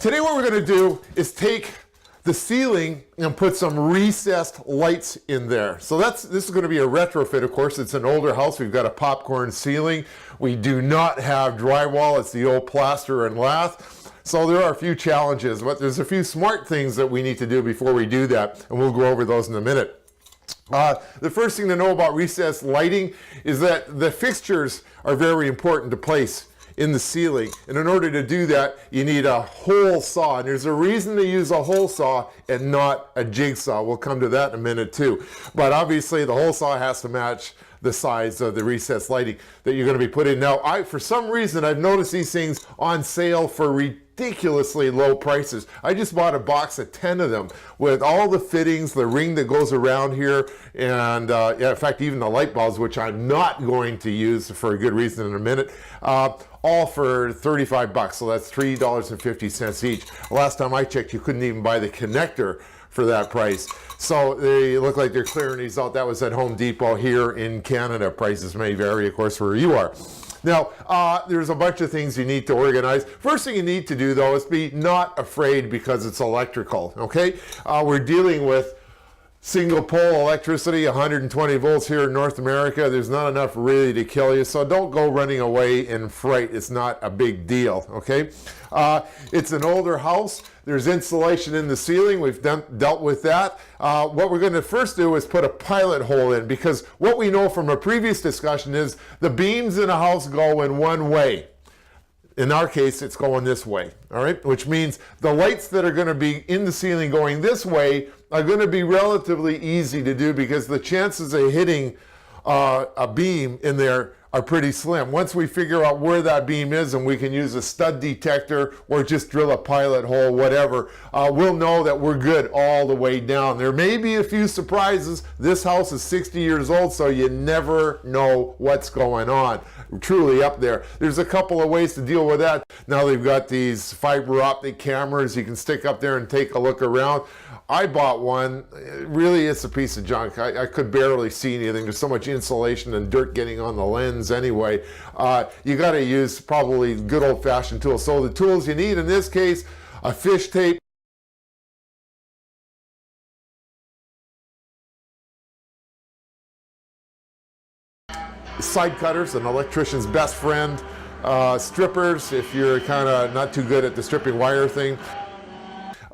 Today what we're going to do is take the ceiling and put some recessed lights in there. So this is going to be a retrofit, of course. It's an older house. We've got a popcorn ceiling. We do not have drywall. It's the old plaster and lath. So there are a few challenges, but there's a few smart things that we need to do before we do that, and we'll go over those in a minute. The first thing to know about recessed lighting is that the fixtures are very important to place in the ceiling, and in order to do that you need a hole saw, and there's a reason to use a hole saw and not a jigsaw. We'll come to that in a minute too, but obviously the hole saw has to match the size of the recessed lighting that you're going to be putting. Now, for some reason I've noticed these things on sale for ridiculously low prices. I just bought a box of 10 of them with all the fittings, the ring that goes around here, and yeah, in fact even the light bulbs, which I'm not going to use for a good reason in a minute, all for 35 bucks, so that's $3.50 each. Last time I checked, you couldn't even buy the connector for that price. So they look like they're clearing these out. That was at Home Depot here in Canada. Prices may vary, of course, where you are. Now, there's a bunch of things you need to organize. First thing you need to do, though, is be not afraid because it's electrical, okay? We're dealing with single pole electricity, 120 volts here in North America. There's not enough really to kill you, so don't go running away in fright. It's not a big deal, okay? It's an older house. There's insulation in the ceiling. We've dealt with that. What we're going to first do is put a pilot hole in, because what we know from a previous discussion is the beams in a house go in one way. In our case, it's going this way, all right? Which means the lights that are going to be in the ceiling going this way are going to be relatively easy to do, because the chances of hitting a beam in there are pretty slim. Once we figure out where that beam is and we can use a stud detector or just drill a pilot hole, whatever, we'll know that we're good all the way down. There may be a few surprises. This house is 60 years old, so you never know what's going on. Truly up there. There's a couple of ways to deal with that. Now they've got these fiber optic cameras you can stick up there and take a look around. I bought one. Really, it's a piece of junk. I could barely see anything. There's so much insulation and dirt getting on the lens anyway. You got to use probably good old-fashioned tools. So the tools you need in this case, a fish tape, side cutters, an electrician's best friend, strippers if you're kind of not too good at the stripping wire thing,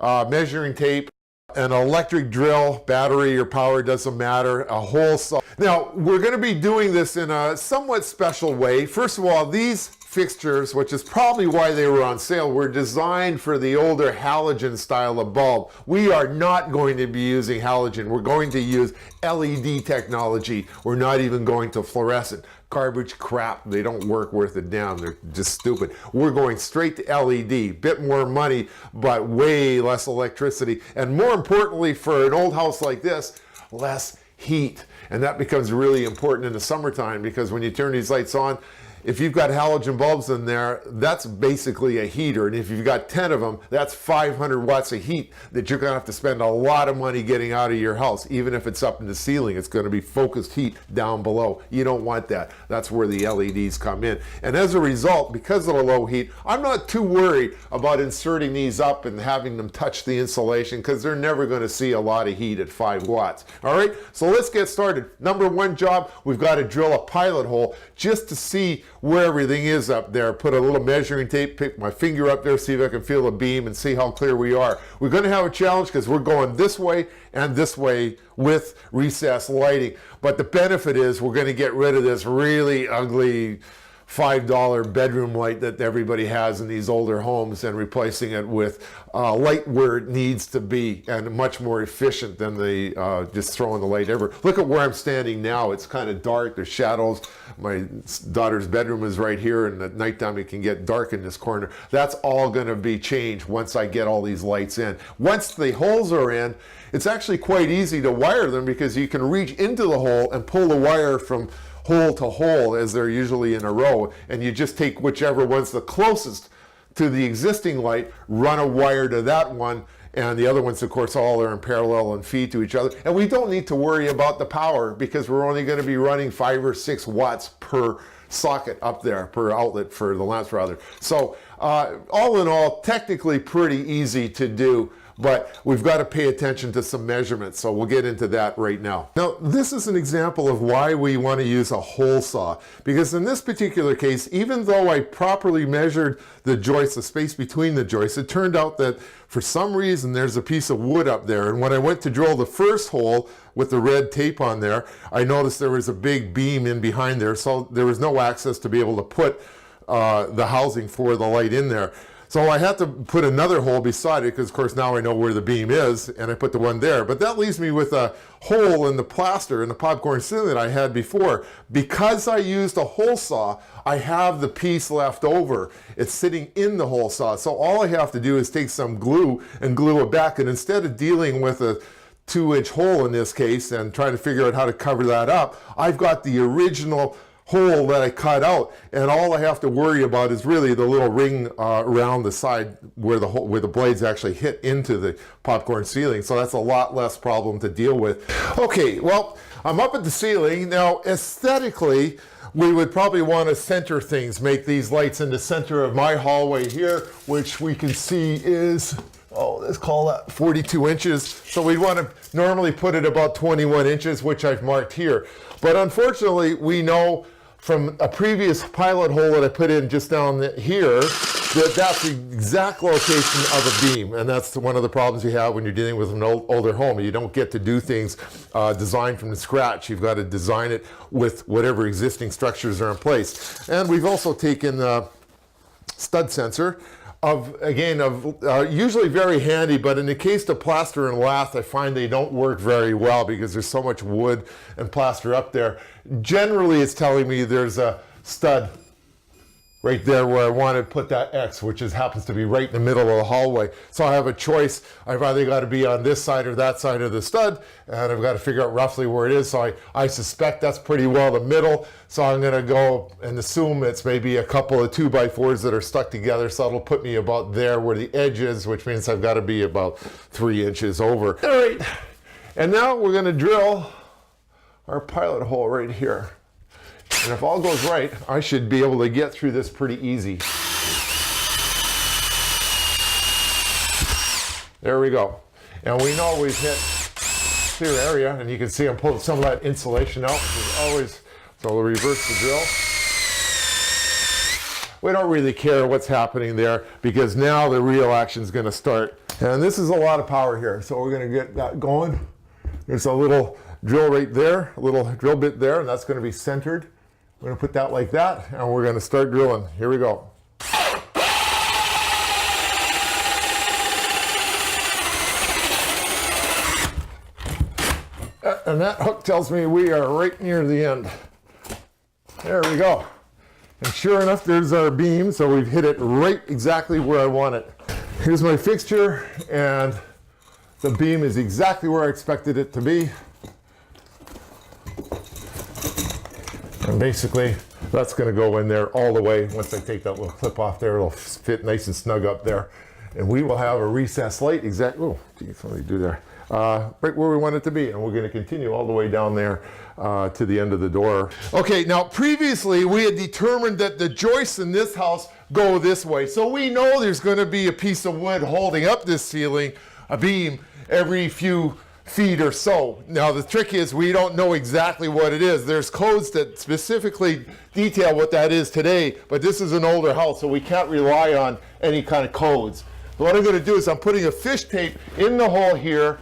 measuring tape, an electric drill, battery or power, doesn't matter, a hole saw. Now, we're going to be doing this in a somewhat special way. First of all, these fixtures, which is probably why they were on sale, were designed for the older halogen style of bulb. We are not going to be using halogen. We're going to use LED technology. We're not even going to fluorescent. Garbage crap. They don't work worth a damn. They're just stupid. We're going straight to LED. Bit more money, but way less electricity. And more importantly, for an old house like this, less heat. And that becomes really important in the summertime, because when you turn these lights on, if you've got halogen bulbs in there, that's basically a heater. And if you've got 10 of them, that's 500 watts of heat that you're going to have to spend a lot of money getting out of your house. Even if it's up in the ceiling, it's going to be focused heat down below. You don't want that. That's where the LEDs come in. And as a result, because of the low heat, I'm not too worried about inserting these up and having them touch the insulation, because they're never going to see a lot of heat at 5 watts. All right, so let's get started. Number one job, we've got to drill a pilot hole just to see where everything is up there. Put a little measuring tape, pick my finger up there, see if I can feel a beam and see how clear we are. We're going to have a challenge because we're going this way and this way with recessed lighting. But the benefit is we're going to get rid of this really ugly $5 bedroom light that everybody has in these older homes, and replacing it with light where it needs to be, and much more efficient than the just throwing the light ever. Look at where I'm standing now. It's kind of dark. There's shadows. My daughter's bedroom is right here, and at nighttime it can get dark in this corner. That's all going to be changed once I get all these lights in. Once the holes are in, it's actually quite easy to wire them, because you can reach into the hole and pull the wire from hole to hole, as they're usually in a row, and you just take whichever one's the closest to the existing light, run a wire to that one, and the other ones, of course, all are in parallel and feed to each other. And we don't need to worry about the power, because we're only going to be running 5 or 6 watts per socket up there, per outlet for the lamps rather. So All in all, technically pretty easy to do, but we've got to pay attention to some measurements, so we'll get into that right now. Now, this is an example of why we want to use a hole saw, because in this particular case, even though I properly measured the joists, the space between the joists, it turned out that for some reason there's a piece of wood up there, and when I went to drill the first hole with the red tape on there, I noticed there was a big beam in behind there, so there was no access to be able to put the housing for the light in there. So I had to put another hole beside it because, of course, now I know where the beam is, and I put the one there. But that leaves me with a hole in the plaster in the popcorn ceiling that I had before. Because I used a hole saw, I have the piece left over. It's sitting in the hole saw. So all I have to do is take some glue and glue it back. And instead of dealing with a 2-inch hole in this case and trying to figure out how to cover that up, I've got the original hole that I cut out, and all I have to worry about is really the little ring around the side where the blades actually hit into the popcorn ceiling. So that's a lot less problem to deal with. Okay, well, I'm up at the ceiling now. Aesthetically, we would probably want to center things, make these lights in the center of my hallway here, which we can see is, let's call that 42 inches. So we want to normally put it about 21 inches, which I've marked here. But unfortunately, we know from a previous pilot hole that I put in just down here, that's the exact location of a beam. And that's one of the problems you have when you're dealing with an older home. You don't get to do things designed from scratch. You've got to design it with whatever existing structures are in place. And we've also taken the stud sensor, usually very handy, but in the case of plaster and lath, I find they don't work very well because there's so much wood and plaster up there. Generally, it's telling me there's a stud right there where I want to put that X, which happens to be right in the middle of the hallway. So I have a choice. I've either got to be on this side or that side of the stud, and I've got to figure out roughly where it is. So I suspect that's pretty well the middle. So I'm going to go and assume it's maybe a couple of 2x4s that are stuck together. So it'll put me about there where the edge is, which means I've got to be about 3 inches over. All right. And now we're going to drill our pilot hole right here. And if all goes right, I should be able to get through this pretty easy. There we go. And we know we've hit clear area, and you can see I'm pulling some of that insulation out, which is always, so we'll reverse the drill. We don't really care what's happening there because now the real action is going to start. And this is a lot of power here, so we're going to get that going. There's a little drill right there, a little drill bit there, and that's going to be centered. We're going to put that like that, and we're going to start drilling. Here we go. And that hook tells me we are right near the end. There we go. And sure enough, there's our beam, so we've hit it right exactly where I want it. Here's my fixture, and the beam is exactly where I expected it to be. And basically, that's going to go in there all the way. Once I take that little clip off there, it'll fit nice and snug up there. And we will have a recessed light what do you do there? Right where we want it to be. And we're going to continue all the way down there to the end of the door. Okay, now previously we had determined that the joists in this house go this way. So we know there's going to be a piece of wood holding up this ceiling, a beam, every few feet or so. Now the trick is we don't know exactly what it is. There's codes that specifically detail what that is today, but this is an older house, so we can't rely on any kind of codes. So what I'm going to do is I'm putting a fish tape in the hole here.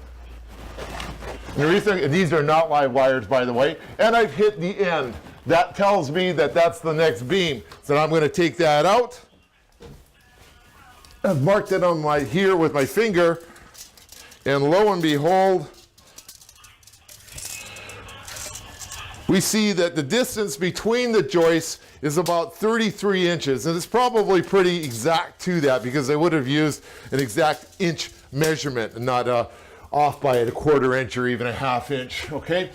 And these are not live wires, by the way, and I've hit the end. That tells me that that's the next beam. So I'm going to take that out. I've marked it on here with my finger. And lo and behold, we see that the distance between the joists is about 33 inches. And it's probably pretty exact to that because I would have used an exact inch measurement and not off by a 1/4 inch or even a 1/2 inch, okay?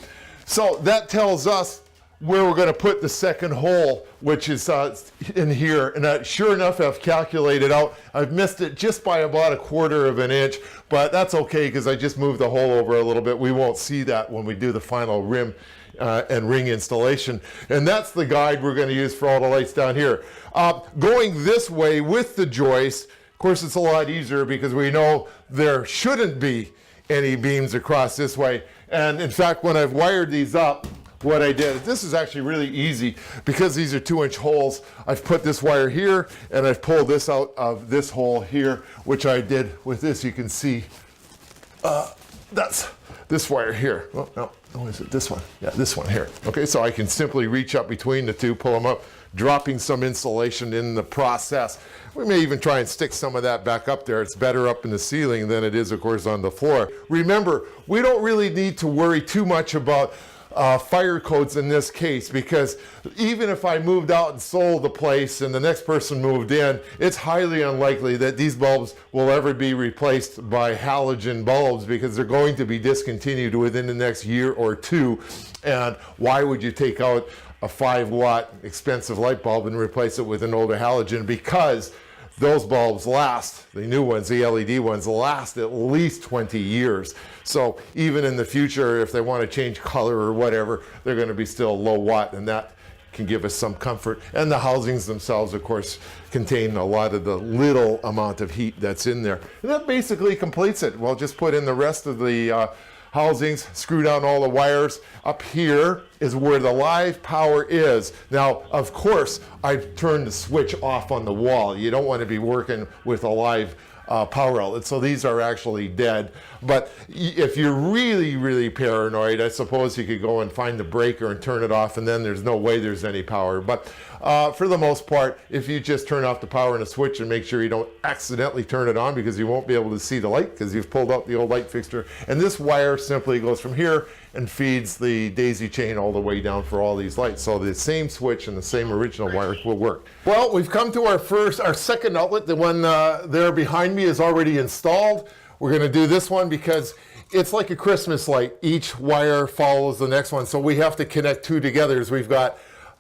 So that tells us where we're going to put the second hole, which is in here. And sure enough, I've calculated out. I've missed it just by about a 1/4 inch, but that's okay because I just moved the hole over a little bit. We won't see that when we do the final rim and ring installation. And that's the guide we're going to use for all the lights down here. Going this way with the joist, of course, it's a lot easier because we know there shouldn't be any beams across this way. And in fact, when I've wired these up, what I did, this is actually really easy because these are 2-inch holes. I've put this wire here and I've pulled this out of this hole here, which I did with this. You can see that's this wire here. Oh, no, is it this one? Yeah, this one here. Okay, so I can simply reach up between the two, pull them up, dropping some insulation in the process. We may even try and stick some of that back up there. It's better up in the ceiling than it is, of course, on the floor. Remember, we don't really need to worry too much about fire codes in this case, because even if I moved out and sold the place and the next person moved in, it's highly unlikely that these bulbs will ever be replaced by halogen bulbs because they're going to be discontinued within the next year or two. And why would you take out a 5-watt expensive light bulb and replace it with an older halogen? Because those bulbs last, the new ones, the LED ones, last at least 20 years. So even in the future, if they want to change color or whatever, they're going to be still low watt, and that can give us some comfort. And the housings themselves, of course, contain a lot of the little amount of heat that's in there. And that basically completes it. We'll just put in the rest of the housings, screw down all the wires. Up here is where the live power is. Now, of course, I've turned the switch off on the wall. You don't want to be working with a live power outlet, so these are actually dead. But if you're really, really paranoid, I suppose you could go and find the breaker and turn it off, and then there's no way there's any power. But for the most part, if you just turn off the power and the switch and make sure you don't accidentally turn it on, because you won't be able to see the light because you've pulled out the old light fixture. And this wire simply goes from here and feeds the daisy chain all the way down for all these lights. So the same switch and the same original wire will work. Well, we've come to our second outlet. The one there behind me is already installed. We're going to do this one because it's like a Christmas light. Each wire follows the next one. So we have to connect two together. So we've got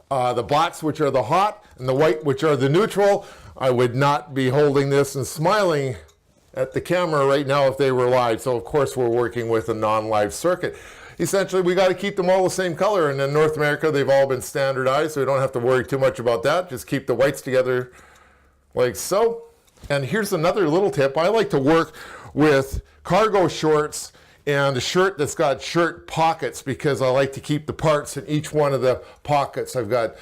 the blacks, which are the hot, and the white, which are the neutral. I would not be holding this and smiling at the camera right now if they were live. So of course we're working with a non-live circuit. Essentially, we got to keep them all the same color, and in North America they've all been standardized, so we don't have to worry too much about that. Just keep the whites together like so. And here's another little tip. I like to work with cargo shorts and a shirt that's got shirt pockets because I like to keep the parts in each one of the pockets. I've got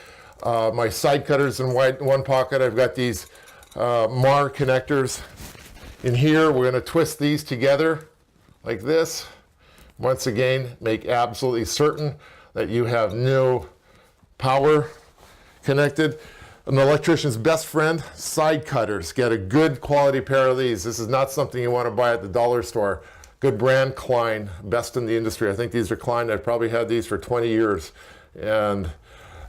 my side cutters in one pocket. I've got these MAR connectors in here. We're going to twist these together like this. Once again, make absolutely certain that you have no power connected. An electrician's best friend, side cutters. Get a good quality pair of these. This is not something you want to buy at the dollar store. Good brand, Klein, best in the industry. I think these are Klein. I've probably had these for 20 years. And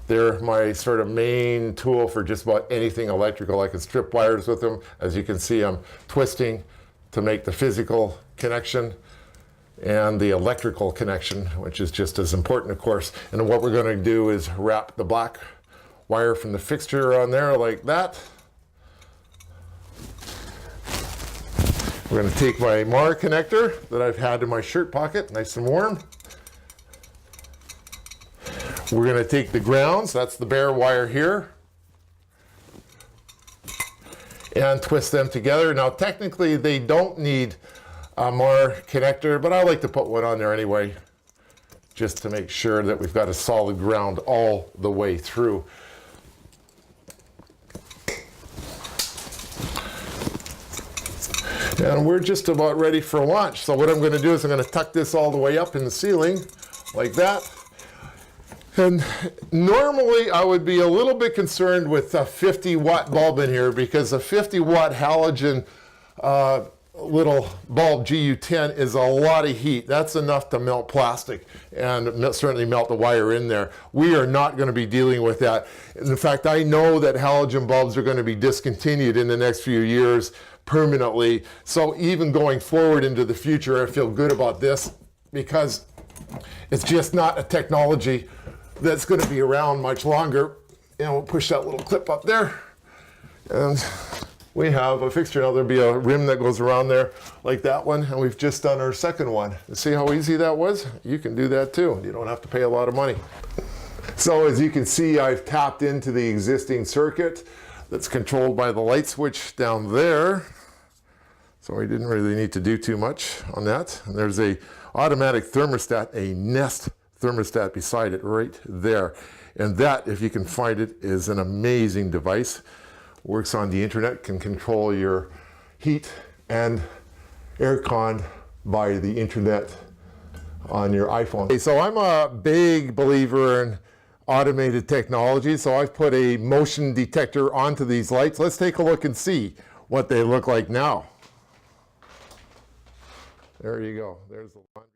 they're my sort of main tool for just about anything electrical. I can strip wires with them. As you can see, I'm twisting to make the physical connection and the electrical connection, which is just as important, of course. And what we're going to do is wrap the black wire from the fixture on there like that. We're going to take my MAR connector that I've had in my shirt pocket, nice and warm. We're going to take the grounds, that's the bare wire here, and twist them together. Now technically they don't need a MAR connector, but I like to put one on there anyway, just to make sure that we've got a solid ground all the way through. And we're just about ready for launch. So what I'm going to do is I'm going to tuck this all the way up in the ceiling like that. And normally I would be a little bit concerned with a 50-watt bulb in here because a 50-watt halogen little bulb GU10 is a lot of heat. That's enough to melt plastic and certainly melt the wire in there. We are not going to be dealing with that. In fact, I know that halogen bulbs are going to be discontinued in the next few years permanently. So even going forward into the future, I feel good about this because it's just not a technology that's going to be around much longer. And we'll push that little clip up there. And we have a fixture. Now there'll be a rim that goes around there like that one, and we've just done our second one. See how easy that was? You can do that too. You don't have to pay a lot of money. So as you can see, I've tapped into the existing circuit that's controlled by the light switch down there. So we didn't really need to do too much on that. And there's a automatic thermostat, a Nest thermostat beside it right there. And that, if you can find it, is an amazing device. Works on the internet, can control your heat and air con by the internet on your iPhone. Okay, so I'm a big believer in automated technology, so I've put a motion detector onto these lights. Let's take a look and see what they look like now. There you go. There's the laundry.